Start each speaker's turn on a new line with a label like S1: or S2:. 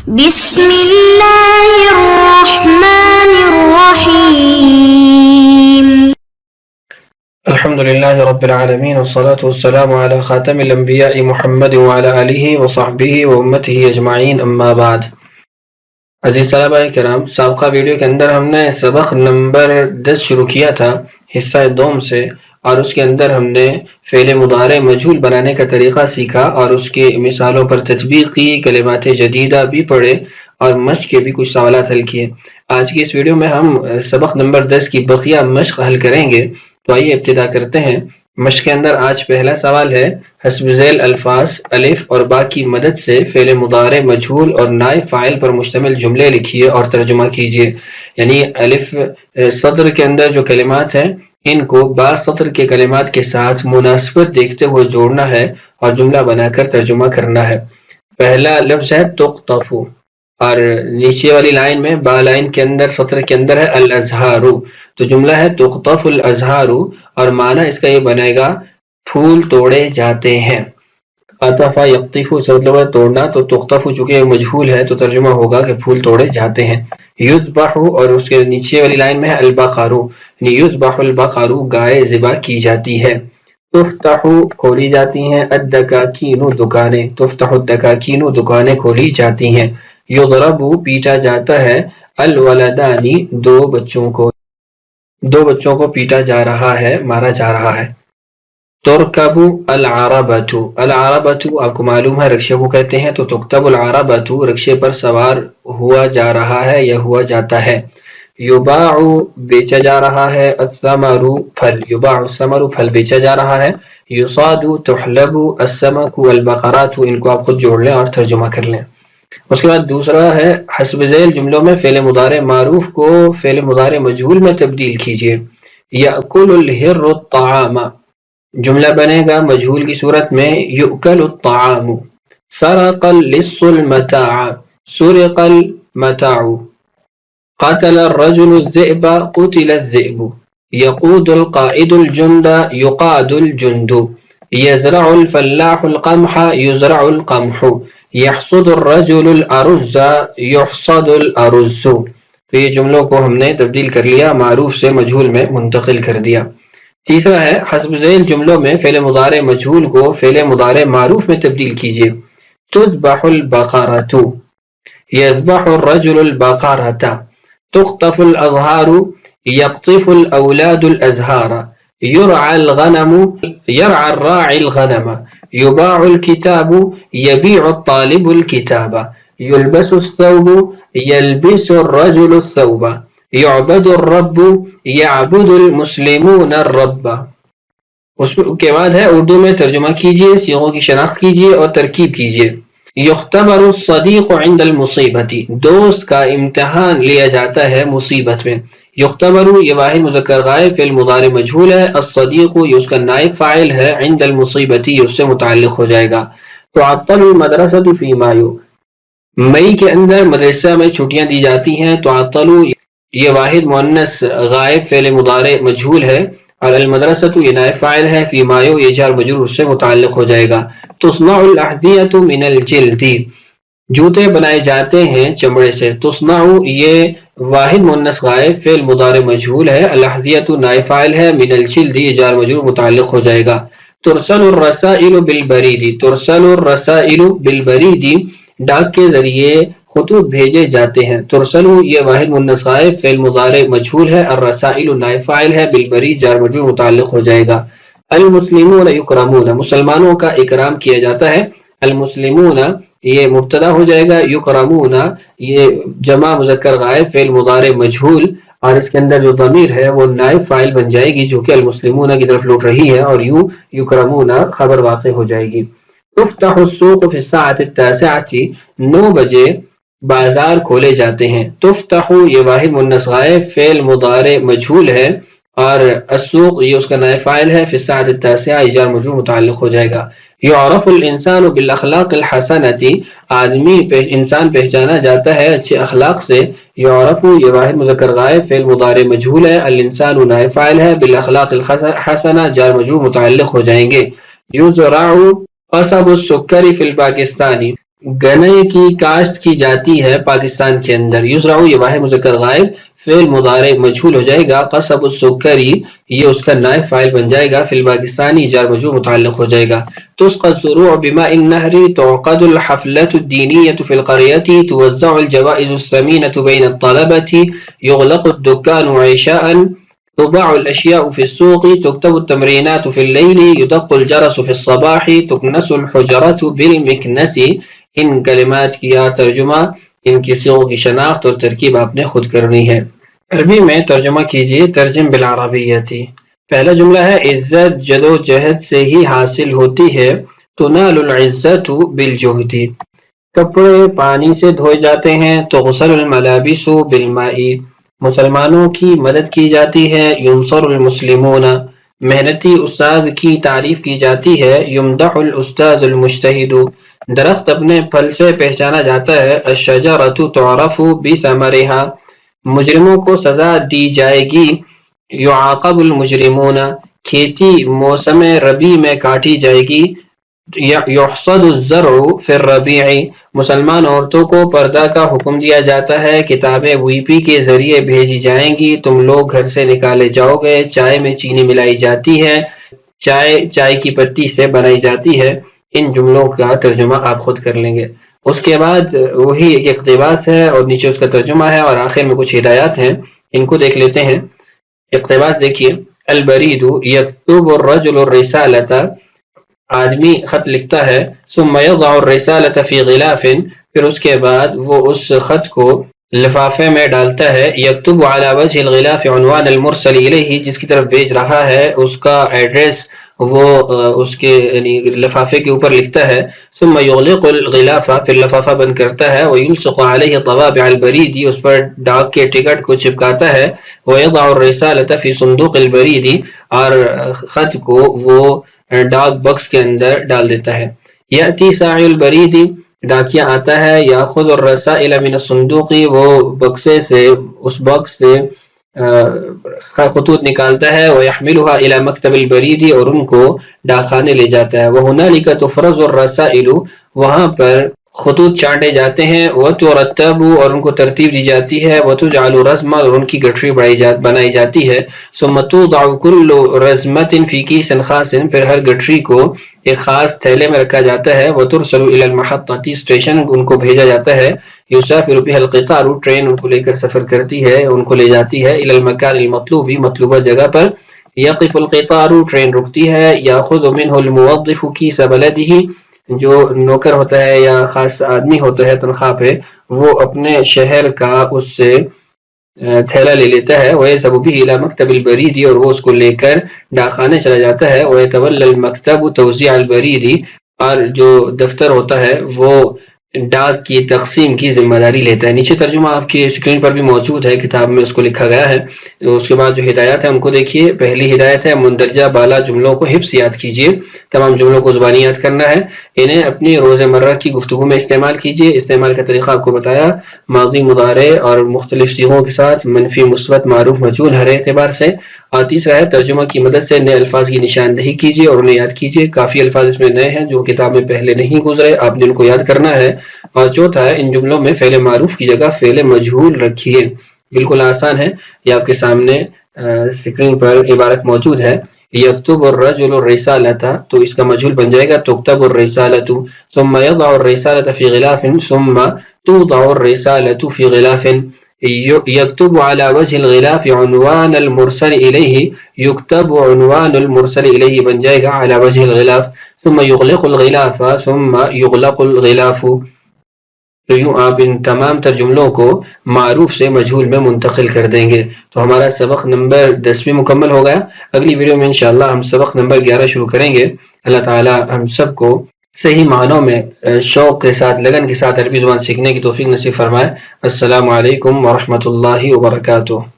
S1: بسم الله الرحمن الرحيم.
S2: الحمد لله رب العالمين والصلاة والسلام على خاتم الأنبياء محمد وعلى آله وصحبه وأمته أجمعين أما بعد. عزیز طلباء کرام، سابقہ ویڈیو کے اندر ہم نے سبق نمبر 10 شروع کیا تھا حصہ دوم سے، اور اس کے اندر ہم نے فعل مضارع مجہول بنانے کا طریقہ سیکھا اور اس کی مثالوں پر تطبیق کی، کلمات جدیدہ بھی پڑھے اور مشق کے بھی کچھ سوالات حل کیے۔ آج کی اس ویڈیو میں ہم سبق نمبر 10 کی بقیہ مشق حل کریں گے، تو آئیے ابتدا کرتے ہیں۔ مشق کے اندر آج پہلا سوال ہے، حسب ذیل الفاظ الف اور با کی مدد سے فعل مضارع مجہول اور نائب فاعل پر مشتمل جملے لکھیے اور ترجمہ کیجیے۔ یعنی الف سطر کے اندر جو کلمات ہیں ان کو با سطر کے کلمات کے ساتھ مناسبت دیکھتے ہوئے جوڑنا ہے اور جملہ بنا کر ترجمہ کرنا ہے۔ پہلا لفظ ہے تقطف، اور نیچے والی لائن میں با لائن کے اندر سطر کے اندر ہے الازہار، تو جملہ ہے تقطف الازہار، اور معنی اس کا یہ بنے گا پھول توڑے جاتے ہیں۔ قطف یقطف سے مطلب ہے توڑنا، تو تقطف چونکہ مجہول ہے تو ترجمہ ہوگا کہ پھول توڑے جاتے ہیں۔ یذبح، اور اس کے نیچے والی لائن میں ہے البقر، یعنی یذبح البقر، گائے ذبح کی جاتی ہے۔ تفتح کھولی جاتی ہیں، الدکاکین دکانیں، تفتح الدکاکین دکانیں کھولی جاتی ہیں۔ یضرب پیٹا جاتا ہے، الولدانی دو بچوں کو پیٹا جا رہا ہے، مارا جا رہا ہے۔ ترکب العربۃ، العربۃ آپ کو معلوم ہے رکشے کو کہتے ہیں، تو تکتب العربۃ رکشے پر سوار ہوا جا رہا ہے یا ہوا جاتا ہے۔ یباع بیچا جا رہا ہے، الثمر پھل، یباع الثمر پھل بیچا جا رہا ہے۔ یصاد تحلب السمک البقرات، ان کو آپ خود جوڑ لیں اور ترجمہ کر لیں۔ اس کے بعد دوسرا ہے، حسب ذیل جملوں میں فعل مضارع معروف کو فعل مضارع مجہول میں تبدیل کیجیے۔ یأکل الحر الطعام، جملہ بنے گا مجہول کی صورت میں یؤکل الطعام۔ سرق اللص المتاع، سرق المتاع۔ قتل الرجل الذئب، قتل الذئب۔ يقود القائد الجند، يقاد الجند۔ يزرع الفلاح القمح، يزرع القمح۔ يحصد الرجل الأرز، يحصد الأرز۔ تو یہ جملوں کو ہم نے تبدیل کر لیا، معروف سے مجہول میں منتقل کر دیا۔ تیسرا ہے، حسب ذیل جملوں میں فعل مضارع مجہول کو فعل مضارع معروف میں تبدیل کیجیے۔ تذبح البقرۃ، یذبح الرجل البقرۃ۔ تقطف الازہار، یقطف الاولاد الازہار۔ یرعى الغنم، یرعى الراعي الغنم۔ یباع الکتاب، یبیع الطالب الکتاب۔ یلبس الثوب، یلبس الرجل الثوب۔ یعبد الرب، یعبد المسلمون الرب۔ اس کے بعد ہے اردو میں ترجمہ کیجیے، صیغوں کی شناخت کیجیے اور ترکیب کیجیے۔ یختبر الصدیق عند المصیبت، دوست کا امتحان لیا جاتا ہے مصیبت میں۔ یختبر یہ واحد مذکر غائب فعل مضارع مجہول ہے، الصدیق یہ اس کا نائب فاعل ہے، عند المصیبت یہ اس سے متعلق ہو جائے گا۔ تعطل المدرسۃ فی مایو، مئی کے اندر مدرسہ میں چھٹیاں دی جاتی ہیں۔ تعطل یہ واحد مؤنث غائب فعل مضارع مجہول ہے، اور المدرسۃ یہ نائب فاعل ہے، فی مایو یہ جار مجرور اس سے متعلق ہو جائے گا۔ تصنع الاحذیۃ من الجلد، جوتے بنائے جاتے ہیں چمڑے سے۔ تصنع یہ واحد مؤنث غائب فعل مضارع مجہول ہے، الاحذیۃ نائب فاعل ہے، من الجلد یہ جار مجرور متعلق ہو جائے گا۔ ترسل الرسائل بالبرید، ترسل الرسائل بالبرید ڈاک کے ذریعے خطوط بھیجے جاتے ہیں۔ ترسل یہ واحد مؤنث غائب فعل مضارع مجہول ہے، الرسائل نائب فاعل ہے، بالبرید جار مجرور متعلق ہو جائے گا۔ المسلمون یکرمون مسلمانوں کا اکرام کیا جاتا ہے۔ المسلمون یہ مبتدا ہو جائے گا، یکرمون یہ جمع مذکر غائب فعل مضارع مجہول، اور اس کے اندر جو ضمیر ہے وہ نائب فاعل بن جائے گی جو کہ المسلمون کی طرف لوٹ رہی ہے، اور یکرمون خبر واقع ہو جائے گی۔ تفتح السوق فی الساعة التاسعة، 9 بجے بازار کھولے جاتے ہیں۔ تفتح یہ واحد مؤنث غائب فعل مضارع مجہول ہے، اور السوق یہ اس کا نائب فاعل ہے، فی الساعة التاسعة یہ جار مجرور متعلق ہو جائے گا۔ یعرف الانسان بالاخلاق الحسنۃ، انسان پہچانا جاتا ہے اچھے اخلاق سے۔ یعرف یہ واحد مذکر غائب فعل مضارع مجہول ہے، الانسان نائب فاعل ہے، بالاخلاق الحسنہ جار مجرور متعلق ہو جائیں گے۔ یزرع قصب السکر فی الپاکستانی، گنے کی کاشت کی جاتی ہے پاکستان کے اندر. یزرع یہ واحد مذکر غائب فعل مضارع مجہول ہو جائے گا. قصب السکری یہ اس کا نائب فاعل بن جائے گا. فی الپاکستانی جار مجرور متعلق ہو جائے گا. تسقى الزروع بماء النهر تعقد الحفلة الدينية في القرية توزع الجوائز الثمينة بين الطلبة يغلق الدكان عشاء تباع الأشياء في السوق تكتب التمرينات في الليل يدق الجرس في الصباح تكنس الحجرة بالمكنس. ان کلمات کی ترجمہ ان کی صیغوں کی شناخت اور ترکیب آپ نے خود کرنی ہے. عربی میں ترجمہ کیجئے. ترجم بالعربیتی. پہلا جملہ ہے عزت جد و جہد سے ہی حاصل ہوتی ہے. تنال العزت بالجہد. کپڑے پانی سے دھوئے جاتے ہیں. تغسل الملابس بالماء. مسلمانوں کی مدد کی جاتی ہے. ینصر المسلمون. محنتی استاذ کی تعریف کی جاتی ہے. یمدح الاستاذ المجتہد. درخت اپنے پھل سے پہچانا جاتا ہے. الشجرۃ تعرف بثمرها. مجرموں کو سزا دی جائے گی. یعاقب المجرمون. کھیتی موسم ربیع میں کاٹی جائے گی. یحصد الزرع فی الربیع. مسلمان عورتوں کو پردہ کا حکم دیا جاتا ہے. کتابیں وی پی کے ذریعے بھیجی جائیں گی. تم لوگ گھر سے نکالے جاؤ گے. چائے میں چینی ملائی جاتی ہے. چائے کی پتی سے بنائی جاتی ہے. ان جملوں کا ترجمہ آپ خود کر لیں گے. اس کے بعد وہی ایک اقتباس ہے اور نیچے اس کا ترجمہ ہے اور آخر میں کچھ ہدایات ہیں. ان کو دیکھ لیتے ہیں. اقتباس دیکھیے. البرید یکتب الرجل الرسالۃ. آدمی خط لکھتا ہے. ثم یضع الرسالۃ فی غلاف. پھر اس کے بعد وہ اس خط کو لفافے میں ڈالتا ہے. یکتب علی وجہ الغلاف عنوان المرسل الیہ. جس کی طرف بھیج رہا ہے اس کا ایڈریس وہ اس کے یعنی لفافے کے اوپر لکھتا ہے. ثم یغلق الغلاف. پھر لفافہ بند کرتا ہے. ویلصق علیہ طوابع البرید. اس پر ڈاک کے ٹکٹ کو چپکاتا ہے. ویضع الرسالۃ فی صندوق البرید. اور خط کو وہ ڈاک بکس کے اندر ڈال دیتا ہے. یأتی ساعی البرید. ڈاکیا آتا ہے. یاخذ الرسائل من الصندوق. وہ بکسے سے اس بکس سے خطوط نکالتا ہے. ويحملها الى مکتب البرید. اور ان کو ڈاکخانے لے جاتا ہے. وهنالك تفرز الرسائل. وہاں پر خطوط چانٹے جاتے ہیں. وترتب. اور ان کو ترتیب دی جاتی ہے. وتجعل رزما. اور ان کی گٹھری بنائی جاتی ہے. ثم توضع كل رزمة في كيس خاص. پھر ہر گٹھری کو ایک خاص تھیلے میں رکھا جاتا ہے. وترسل الى المحطة. اسٹیشن ان کو بھیجا جاتا ہے. یسافر بها القطار. ٹرین ان کو لے کر سفر کرتی ہے ان کو لے جاتی ہے. الى المكان المطلوب. مطلوبہ جگہ پر. یقف القطار. ٹرین رکتی ہے. یاخذ منه الموظف كيس بلده. جو نوکر ہوتا ہے یا خاص آدمی ہوتا ہے تنخواہ پہ وہ اپنے شہر کا اس سے تھیلا لے لیتا ہے. ويذهب به الى مکتب البرید. اور وہ اس کو لے کر ڈاکخانے چلا جاتا ہے. ويتولى المکتب توزیع البرید. اور جو دفتر ہوتا ہے وہ ڈاک کی تقسیم کی ذمہ داری لیتا ہے. نیچے ترجمہ آپ کی اسکرین پر بھی موجود ہے. کتاب میں اس کو لکھا گیا ہے. اس کے بعد جو ہدایات ہیں ان کو دیکھیے. پہلی ہدایت ہے مندرجہ بالا جملوں کو حفظ یاد کیجیے. تمام جملوں کو زبانی یاد کرنا ہے. انہیں اپنی روزمرہ کی گفتگو میں استعمال کیجیے. استعمال کا طریقہ آپ کو بتایا. ماضی مضارع اور مختلف صیغوں کے ساتھ منفی مثبت معروف مجہول ہر اعتبار سے. اور تیسرا ہے ترجمہ کی مدد سے نئے الفاظ کی نشاندہی کیجیے اور انہیں یاد کیجیے. کافی الفاظ اس میں نئے ہیں جو کتاب میں پہلے نہیں گزرے. آپ نے ان کو یاد کرنا ہے. اور چوتھا ہے ان جملوں میں فعل معروف کی جگہ فعل مجہول رکھیے. بالکل آسان ہے. یہ آپ کے سامنے اسکرین پر عبارت موجود ہے. یکتب الرجل الرسالۃ. تو اس کا مجہول بن جائے گا تکتب الرسالۃ. ثم یضع الرسالۃ فی غلاف. ثم توضع الرسالۃ فی غلاف. یکتب علی وجہ الغلاف عنوان المرسل الیہ. یکتب عنوان المرسل الیہ بن جائے گا علی وجہ الغلاف. ثم یغلق الغلاف. ثم یغلق الغلاف. تو یوں آپ ان تمام تر جملوں کو معروف سے مجہول میں منتقل کر دیں گے. تو ہمارا سبق نمبر 10 مکمل ہو گیا. اگلی ویڈیو میں انشاءاللہ ہم سبق نمبر 11 شروع کریں گے. اللہ تعالی ہم سب کو صحیح معنوں میں شوق کے ساتھ لگن کے ساتھ عربی زبان سیکھنے کی توفیق نصیب فرمائے. السلام علیکم ورحمۃ اللہ وبرکاتہ.